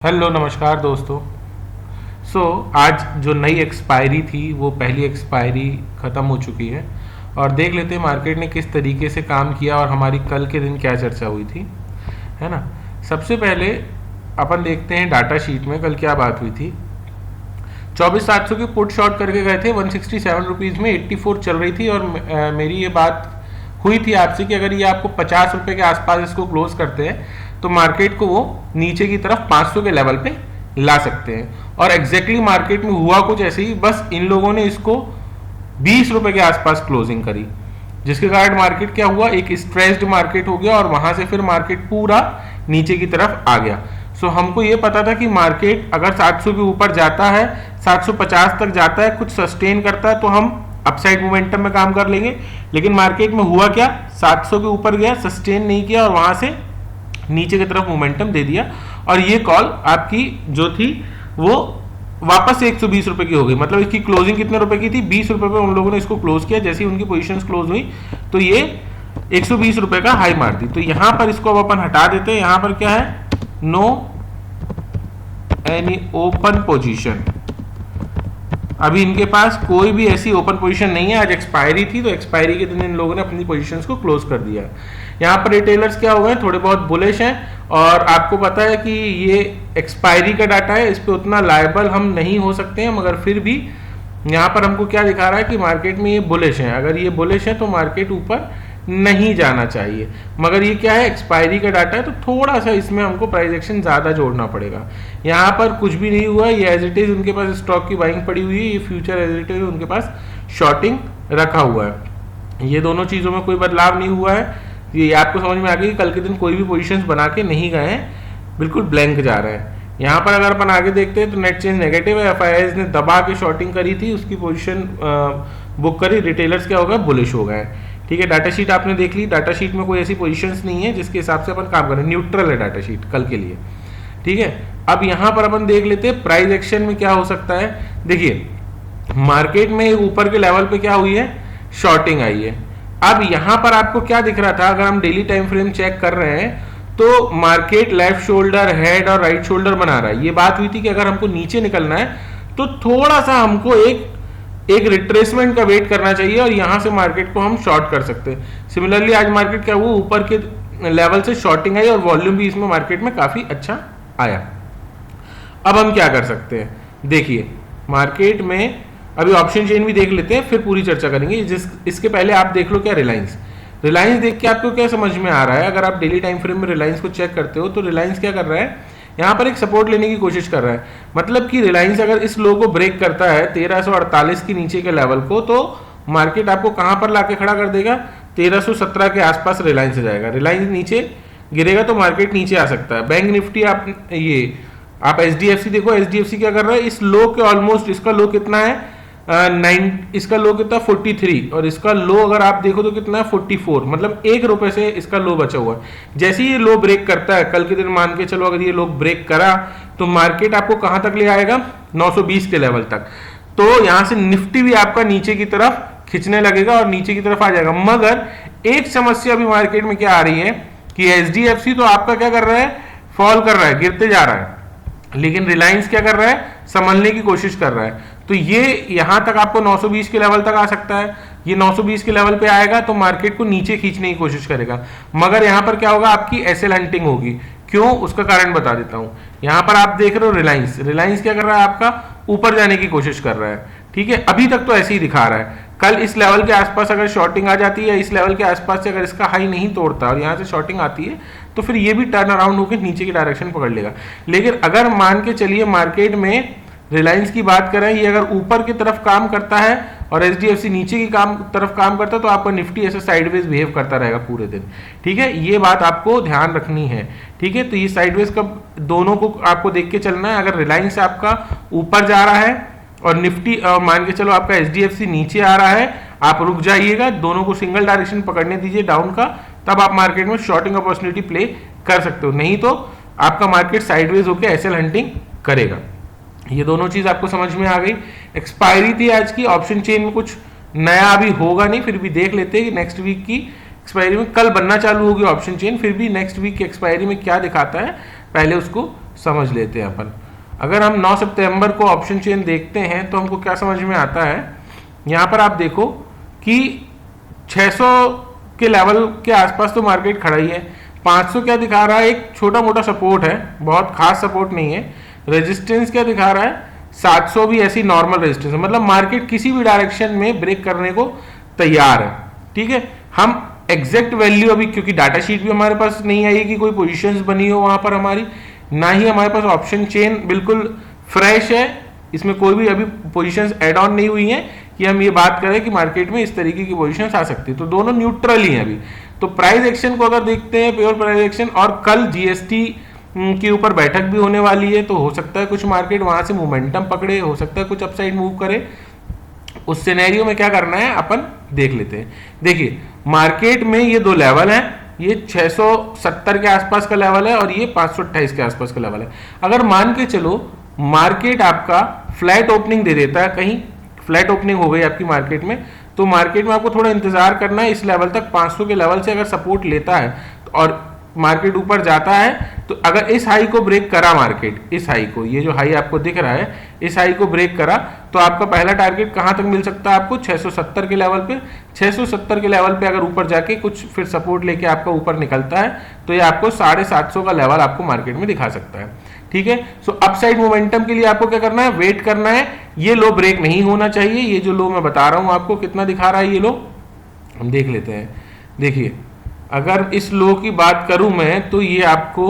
Hello नमस्कार दोस्तों। आज जो नई एक्सपायरी थी वो पहली एक्सपायरी ख़त्म हो चुकी है और देख लेते हैं मार्केट ने किस तरीके से काम किया और हमारी कल के दिन क्या चर्चा हुई थी, है ना। सबसे पहले अपन देखते हैं डाटा शीट में कल क्या बात हुई थी। 24,700 की पुट शॉर्ट करके गए थे, 167 रुपीज़ में 84 चल रही थी और मेरी ये बात हुई थी आपसे कि अगर ये आपको 50 रुपये के आसपास इसको क्लोज करते हैं तो मार्केट को वो नीचे की तरफ 500 के लेवल पे ला सकते हैं। और एग्जैक्टली मार्केट में हुआ कुछ ऐसे ही, बस इन लोगों ने इसको 20 रुपये के आसपास क्लोजिंग करी, जिसके कारण मार्केट क्या हुआ, एक स्ट्रेस्ड मार्केट हो गया और वहां से फिर मार्केट पूरा नीचे की तरफ आ गया। हमको ये पता था कि मार्केट अगर 700 के ऊपर जाता है, 750 तक जाता है, कुछ सस्टेन करता है तो हम अपसाइड मोमेंटम में काम कर लेंगे। लेकिन मार्केट में हुआ क्या, 700 के ऊपर गया, सस्टेन नहीं किया और वहां से नीचे की तरफ मोमेंटम दे दिया और ये कॉल आपकी जो थी वो वापस से 120 रुपए की हो गई। मतलब इसकी क्लोजिंग कितने रुपए की थी, 20 रुपए पे उन लोगों ने इसको क्लोज किया। जैसे ही उनकी पोजीशंस क्लोज हुई तो ये 120 रुपए का हाई मार दी। तो यहां पर इसको अब अपन हटा देते हैं। यहां पर क्या है, नो एनी ओपन पोजीशन। अभी इनके पास कोई भी ऐसी ओपन पोजीशन नहीं है। आज एक्सपायरी थी तो एक्सपायरी के दिन इन लोगों ने अपनी पोजीशंस को क्लोज कर दिया। यहाँ पर रिटेलर्स क्या हो गए, थोड़े बहुत बुलिश हैं और आपको पता है कि ये एक्सपायरी का डाटा है, इस पे उतना लायबल हम नहीं हो सकते हैं, मगर फिर भी यहाँ पर हमको क्या दिखा रहा है कि मार्केट में ये बुलिश है। अगर ये बुलिश है तो मार्केट ऊपर नहीं जाना चाहिए, मगर ये क्या है, एक्सपायरी का डाटा है तो थोड़ा सा इसमें हमको प्राइस एक्शन ज्यादा जोड़ना पड़ेगा। यहाँ पर कुछ भी नहीं हुआ, ये एज इट इज उनके पास स्टॉक की बाइंग पड़ी हुई है, ये फ्यूचर एज इट इज उनके पास शॉर्टिंग रखा हुआ है। ये दोनों चीजों में कोई बदलाव नहीं हुआ है। ये आपको समझ में आ गया कि कल के दिन कोई भी पोजीशंस बना के नहीं गए हैं, बिल्कुल ब्लैंक जा रहे हैं। यहाँ पर अगर अपन आगे देखते हैं तो नेट चेंज नेगेटिव है, एफआईआईज ने दबा के शॉर्टिंग करी थी, उसकी पोजीशन बुक करी, रिटेलर्स क्या हो गए, बुलिश हो गए। ठीक है, डाटा शीट आपने देख ली, डाटा शीट में कोई ऐसी पोजीशंस नहीं है जिसके हिसाब से अपन काम करें, न्यूट्रल है डाटा शीट कल के लिए। ठीक है, अब यहाँ पर अपन देख लेते हैं प्राइस एक्शन में क्या हो सकता है। देखिए मार्केट में ऊपर के लेवल पे क्या हुई है, शॉर्टिंग आई है। अब यहां पर आपको क्या दिख रहा था, अगर हम डेली टाइम फ्रेम चेक कर रहे हैं तो मार्केट लेफ्ट शोल्डर, हेड और राइट शोल्डर बना रहा है। ये बात हुई थी कि अगर हमको नीचे निकलना है तो थोड़ा सा हमको एक रिट्रेसमेंट का वेट करना चाहिए और यहां से मार्केट को हम शॉर्ट कर सकते हैं। सिमिलरली आज मार्केट क्या हुआ, ऊपर के लेवल से शॉर्टिंग आई और वॉल्यूम भी इसमें मार्केट में काफी अच्छा आया। अब हम क्या कर सकते हैं, देखिए मार्केट में अभी ऑप्शन चेन भी देख लेते हैं, फिर पूरी चर्चा करेंगे। इसके पहले आप देख लो क्या रिलायंस देख के आपको क्या समझ में आ रहा है। अगर आप डेली टाइम फ्रेम में रिलायंस को चेक करते हो तो रिलायंस क्या कर रहा है, यहाँ पर एक सपोर्ट लेने की कोशिश कर रहा है। मतलब कि रिलायंस अगर इस लो को ब्रेक करता है 1348 के नीचे के लेवल को, तो मार्केट आपको कहां पर लाके खड़ा कर देगा, 1317 के आसपास रिलायंस आ जाएगा। रिलायंस नीचे गिरेगा तो मार्केट नीचे आ सकता है। बैंक निफ्टी आप एचडीएफसी देखो, एचडीएफसी क्या कर रहा है, इस लो के ऑलमोस्ट, इसका लो कितना है, इसका लो कितना 43 और इसका लो अगर आप देखो तो कितना है 44, मतलब 1 रुपए से इसका लो बचा हुआ है। जैसे ही ये लो ब्रेक करता है, कल के दिन मान के चलो अगर ये लो ब्रेक करा तो मार्केट आपको कहां तक ले आएगा, 920 के लेवल तक। तो यहां से निफ्टी भी आपका नीचे की तरफ खिंचने लगेगा और नीचे की तरफ आ जाएगा। मगर एक समस्या भी मार्केट में क्या आ रही है कि एचडीएफसी तो आपका क्या कर रहा है, फॉल कर रहा है, गिरते जा रहा है, लेकिन रिलायंस क्या कर रहा है, संभलने की कोशिश कर रहा है। तो ये यहां तक आपको 920 के लेवल तक आ सकता है। ये 920 के लेवल पे आएगा तो मार्केट को नीचे खींचने की कोशिश करेगा, मगर यहां पर क्या होगा, आपकी एसएल हंटिंग होगी। क्यों, उसका कारण बता देता हूं। यहां पर आप देख रहे हो रिलायंस क्या कर रहा है, आपका ऊपर जाने की कोशिश कर रहा है। ठीक है, अभी तक तो ऐसे ही दिखा रहा है। कल इस लेवल के आसपास अगर शॉर्टिंग आ जाती है, इस लेवल के आसपास से अगर इसका हाई नहीं तोड़ता और यहां से शॉर्टिंग आती है तो फिर ये भी टर्न अराउंड होकर नीचे की डायरेक्शन पकड़ लेगा। लेकिन अगर मान के चलिए मार्केट में रिलायंस की बात करें, ये अगर ऊपर की तरफ काम करता है और एचडीएफसी नीचे की तरफ काम करता है तो आपका निफ्टी ऐसे साइडवेज बिहेव करता रहेगा पूरे दिन। ठीक है, ये बात आपको ध्यान रखनी है। ठीक है, तो ये साइडवेज का दोनों को आपको देख के चलना है। अगर रिलायंस आपका ऊपर जा रहा है और निफ्टी मान के चलो आपका एचडीएफसी नीचे आ रहा है, आप रुक जाइएगा, दोनों को सिंगल डायरेक्शन पकड़ने दीजिए डाउन का, तब आप मार्केट में शॉर्टिंग अपॉर्चुनिटी प्ले कर सकते हो। नहीं तो आपका मार्केट साइडवेज होकर एसएल हंटिंग करेगा। ये दोनों चीज आपको समझ में आ गई। एक्सपायरी थी आज की, ऑप्शन चेन में कुछ नया अभी होगा नहीं, फिर भी देख लेते हैं कि नेक्स्ट वीक की एक्सपायरी में कल बनना चालू होगी ऑप्शन चेन, फिर भी नेक्स्ट वीक की एक्सपायरी में क्या दिखाता है पहले उसको समझ लेते हैं अपन। अगर हम 9 सितंबर को ऑप्शन चेन देखते हैं तो हमको क्या समझ में आता है, यहाँ पर आप देखो कि 600 के लेवल के आसपास तो मार्केट खड़ा ही है। 500 क्या दिखा रहा है, एक छोटा मोटा सपोर्ट है, बहुत खास सपोर्ट नहीं है। रेजिस्टेंस क्या दिखा रहा है, 700 भी ऐसी नॉर्मल रेजिस्टेंस है, मतलब मार्केट किसी भी डायरेक्शन में ब्रेक करने को तैयार है। ठीक है, हम एग्जैक्ट वैल्यू अभी, क्योंकि डाटा शीट भी हमारे पास नहीं आई कि कोई पोजीशंस बनी हो वहां पर हमारी, ना ही हमारे पास ऑप्शन चेन बिल्कुल फ्रेश है, इसमें कोई भी अभी पोजीशंस ऐड ऑन नहीं हुई हैं कि हम ये बात करें कि मार्केट में इस तरीके की पोजीशंस आ सकती है। तो दोनों न्यूट्रल ही हैं अभी। तो प्राइस एक्शन को अगर देखते हैं, प्योर प्राइस एक्शन, और कल जीएसटी के ऊपर बैठक भी होने वाली है, तो हो सकता है कुछ मार्केट वहां से मोमेंटम पकड़े, हो सकता है कुछ अपसाइड मूव करे। उस सिनेरियो में क्या करना है अपन देख लेते हैं। देखिए मार्केट में ये दो लेवल हैं, ये 670 के आसपास का लेवल है और ये 528 के आसपास का लेवल है। अगर मान के चलो मार्केट आपका फ्लैट ओपनिंग दे देता है, कहीं फ्लैट ओपनिंग हो गई आपकी मार्केट में, तो मार्केट में आपको थोड़ा इंतजार करना है। इस लेवल तक 500 के लेवल से अगर सपोर्ट लेता है और मार्केट ऊपर जाता है, तो अगर इस हाई को ब्रेक करा मार्केट, इस हाई को, ये जो हाई आपको दिख रहा है, इस हाई को ब्रेक करा, तो आपका पहला टारगेट कहां तक मिल सकता है आपको, 670 के लेवल पे। 670 के लेवल पे अगर ऊपर जाके कुछ फिर सपोर्ट लेके आपका ऊपर निकलता है, तो ये आपको 750 का लेवल आपको मार्केट में दिखा सकता है। ठीक है, सो अपसाइड मोमेंटम के लिए आपको क्या करना है, वेट करना है। ये लो ब्रेक नहीं होना चाहिए। ये जो लो मैं बता रहा हूं आपको कितना दिखा रहा है, ये लो हम देख लेते हैं। देखिए अगर इस लो की बात करूं मैं, तो ये आपको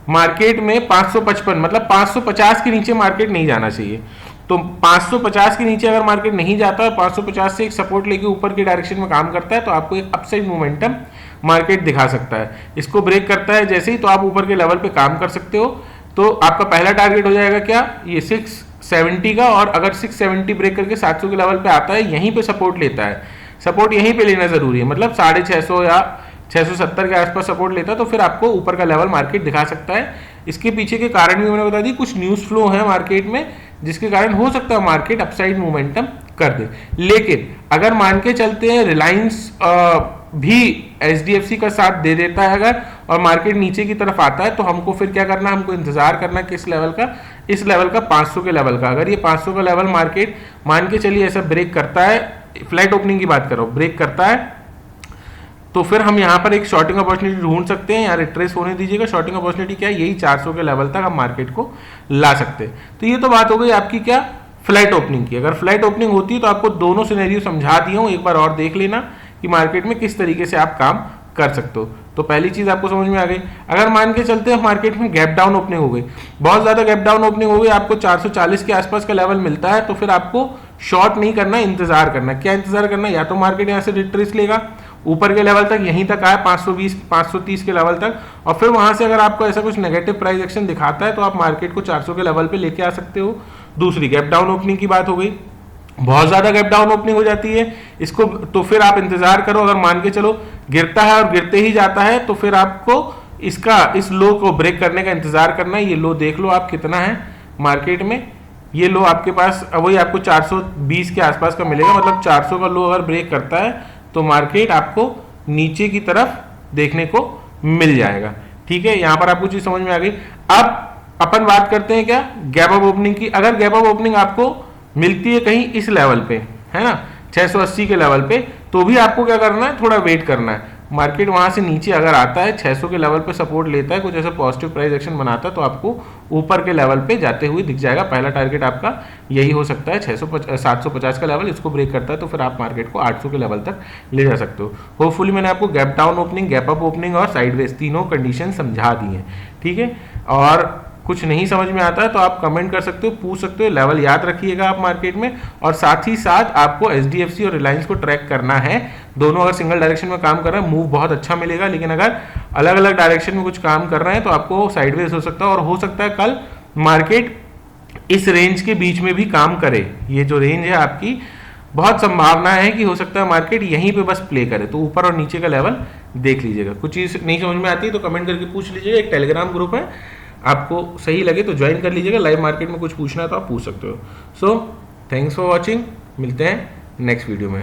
मार्केट में 555, मतलब 550 के नीचे मार्केट नहीं जाना चाहिए। तो 550 के नीचे अगर मार्केट नहीं जाता है, 550 से एक सपोर्ट लेके ऊपर की डायरेक्शन में काम करता है, तो आपको एक अपसाइड मोमेंटम मार्केट दिखा सकता है। इसको ब्रेक करता है जैसे ही, तो आप ऊपर के लेवल पे काम कर सकते हो। तो आपका पहला टारगेट हो जाएगा क्या, ये 670 का, और अगर 670 ब्रेक करके 700 के लेवल पे आता है, यहीं पे सपोर्ट लेता है, सपोर्ट यहीं पे लेना जरूरी है, मतलब 650 या 670 के आसपास सपोर्ट लेता है, तो फिर आपको ऊपर का लेवल मार्केट दिखा सकता है। इसके पीछे के कारण भी मैंने बता दी, कुछ न्यूज फ्लो है मार्केट में, जिसके कारण हो सकता है मार्केट अपसाइड मोमेंटम कर दे। लेकिन अगर मान के चलते हैं रिलायंस भी एचडीएफसी का साथ दे देता है अगर, और मार्केट नीचे की तरफ आता है, तो हमको फिर क्या करना है, हमको इंतजार करना है किस लेवल का, इस लेवल का 500 के लेवल का। अगर ये 500 का लेवल मार्केट मान के चलिए ऐसा ब्रेक करता है, फ्लैट ओपनिंग की बात करो, ब्रेक करता है, तो फिर हम यहाँ पर एक शॉर्टिंग अपॉर्चुनिटी ढूंढ सकते हैं। यहाँ रिट्रेस होने दीजिएगा। शॉर्टिंग अपॉर्चुनिटी क्या है, यही 400 के लेवल तक हम मार्केट को ला सकते हैं। तो ये तो बात हो गई आपकी क्या, फ्लैट ओपनिंग की। अगर फ्लैट ओपनिंग होती है तो आपको दोनों सिनेरियो समझा दिया हूँ, एक बार और देख लेना कि मार्केट में किस तरीके से आप काम कर सकते हो। तो पहली चीज आपको समझ में आ गई। अगर मान के चलते हैं मार्केट में गैप डाउन ओपनिंग हो गई, बहुत ज्यादा गैप डाउन ओपनिंग हो गई, आपको 440 के आसपास का लेवल मिलता है, तो फिर आपको शॉर्ट नहीं करना, इंतजार करना। क्या इंतजार करना, या तो मार्केट यहाँ से रिट्रेस लेगा ऊपर के लेवल तक, यहीं तक आया 520 530 के लेवल तक, और फिर वहां से अगर आपको ऐसा कुछ नेगेटिव प्राइस एक्शन दिखाता है, तो आप मार्केट को 400 के लेवल पे लेके आ सकते हो। दूसरी गैप डाउन ओपनिंग की बात हो गई, बहुत ज्यादा गैप डाउन ओपनिंग हो जाती है इसको, तो फिर आप इंतजार करो। अगर मान के चलो गिरता है और गिरते ही जाता है, तो फिर आपको इस लो को ब्रेक करने का इंतजार करना है। ये लो देख लो आप कितना है मार्केट में, ये लो आपके पास वही आपको 420 के आसपास का मिलेगा, मतलब 400 का लो अगर ब्रेक करता है तो मार्केट आपको नीचे की तरफ देखने को मिल जाएगा। ठीक है, यहां पर आपको चीज समझ में आ गई। अब अपन बात करते हैं क्या, गैप अप ओपनिंग की। अगर गैप अप ओपनिंग आपको मिलती है कहीं इस लेवल पे, है ना, 680 के लेवल पे, तो भी आपको क्या करना है, थोड़ा वेट करना है। मार्केट वहां से नीचे अगर आता है, 600 के लेवल पे सपोर्ट लेता है, कुछ ऐसा पॉजिटिव प्राइस एक्शन बनाता है, तो आपको ऊपर के लेवल पे जाते हुए दिख जाएगा। पहला टारगेट आपका यही हो सकता है 750 का लेवल, इसको ब्रेक करता है तो फिर आप मार्केट को 800 के लेवल तक ले जा सकते हो। होपफुली मैंने आपको gap down opening, gap up opening और साइडवेज तीनों कंडीशन समझा दी है। ठीक है, और कुछ नहीं समझ में आता है तो आप कमेंट कर सकते हो, पूछ सकते हो, लेवल याद रखिएगा आप मार्केट में। और साथ ही साथ आपको एचडीएफसी और रिलायंस को ट्रैक करना है। दोनों अगर सिंगल डायरेक्शन में काम कर रहे हैं, मूव बहुत अच्छा मिलेगा, लेकिन अगर अलग अलग डायरेक्शन में कुछ काम कर रहे हैं तो आपको साइडवेज हो सकता है, और हो सकता है कल मार्केट इस रेंज के बीच में भी काम करे। ये जो रेंज है आपकी, बहुत संभावना है कि हो सकता है मार्केट यहीं पे बस प्ले करे, तो ऊपर और नीचे का लेवल देख लीजिएगा। कुछ चीज नहीं समझ में आती है तो कमेंट करके पूछ लीजिएगा। एक टेलीग्राम ग्रुप है, आपको सही लगे तो ज्वाइन कर लीजिएगा। लाइव मार्केट में कुछ पूछना है तो आप पूछ सकते हो। सो थैंक्स फॉर वॉचिंग, मिलते हैं नेक्स्ट वीडियो में।